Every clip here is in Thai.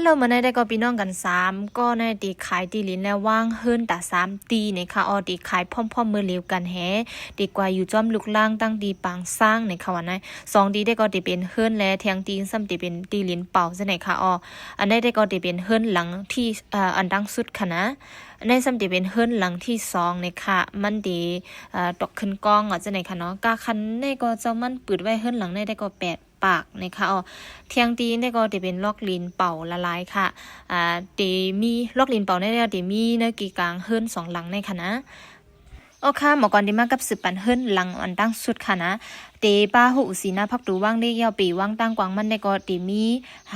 แล้วมันได้ก็พี่น้องกัน3ก็ในตีขายตีลิ้นแล้วว่างเฮิรนแต่3ตีนะคะออตีขายพร้อมๆมือเลียวกันแฮดีกว่าอยู่จอมลูกล่างตั้งดีปางสร้างในค่ะวันนั้น2ตีได้ก็ตีเป็นเฮิรนและเทียงตีซ้ำตีเป็นตีลิ้นเป่าซะไหนค่ะอออันได้ก็ตีเป็นเฮิรนหลังที่อันดังสุดค่ะนะในซ้ำตีเป็นเฮิรนหลังที่2ในค่ะมันดีตกขึ้นกองอ่ะจะไหนค่ะเนาะกาคันในก็เจ้ามันปืดไว้เฮิรนหลังในได้ก็8ปากนะคะอ๋อเทียงตีนได้ก็จะเป็นลอกลินเป่าละลายค่ะเตมีลอกลินเป่าได้แล้วเตมีเนื้อกีกลางเฮิรน2หลังในค่ะนะโอเคหมอก่อนดีมากกับสืบปันเฮิรนหลังอันตั้งสุดค่ะนะเตป้าหูสีนาพักดูว่างได้ยาวปีว่างตั้งกวางมันได้ก็เตมี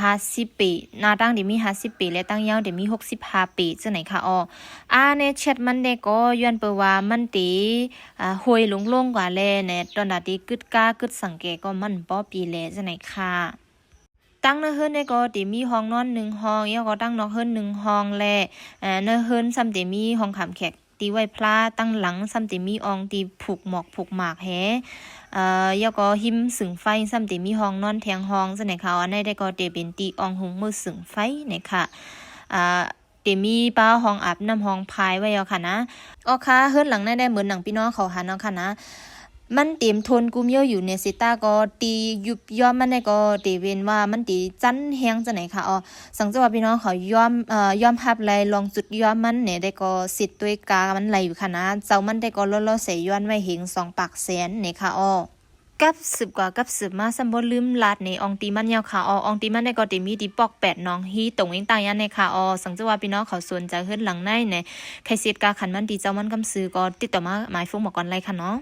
50ปีนาตั้งเตมี50ปีและตั้งยาวเตมี65ปีจังไหนค่ะอ๋อในแชทมันได้ก็ย้อนเปว่ามันเตหวยลงกว่าแลเนี่ยตอนนั้นที่กึดก้ากึดสังเกตก็มันป้อปีแลจังไหนค่ะตั้งเนื้อเฮิรนได้ก็ติมีห้องนอน1ห้องแล้วก็ตั้งนอกเฮิรน1ห้องแลเนื้อเฮิรนซ้ำติมีห้องขำแขกตีไว้พลาตั้งหลังซ้ำติมีอองตีผูกหมอกผูกหมากแฮแล้วก็หิมสึงไฟซ้ำติมีห้องนอนแทงห้องจังไหนค่ะอันได้ก็เตเป็นตีอองหุงมือสึงไฟเนี่ยค่ะเตมีป้าห้องอาบน้ำห้องพายไว้เอาค่ะนะอ๋อค่ะเฮิรนหลังได้เหมือนหนังพี่น้องเขาหันเอาค่ะนะมันเต็มทนกุมเยอะอยู่เนี่ยสิตาก็ตียุบย่อมมันได้ก็ตีเว้นว่ามันตีจันแฮงจังไหนค่ะอ๋อสังเกตว่าพี่น้องเขาย่อมฮับไหลลองจุดย่อมมันเนี่ยได้ก็สิทธิ์ด้วยกามันไหลอยู่ค่ะนะเจ้ามันได้ก็ล่อๆใส่ย้อนไว้เหง2ปากแสนเนี่ยค่ะอ๋อกับสืบกว่ากับสืบมาซัมบ่ลืมลาดในอองตีมันยาวค่ะอองตีมันได้ก็ติมีติปอก8น้องฮีตรงเองตางยันในค่ะสังเกตว่าพี่น้องเขาสนใจเฮิรนหลังในเนี่ยใครเสียดกาขันมันตีเจ้ามันกำซื้อก็ติดต่อมาหมายฟุ้งบอกก่อนเลยค่ะเนาะ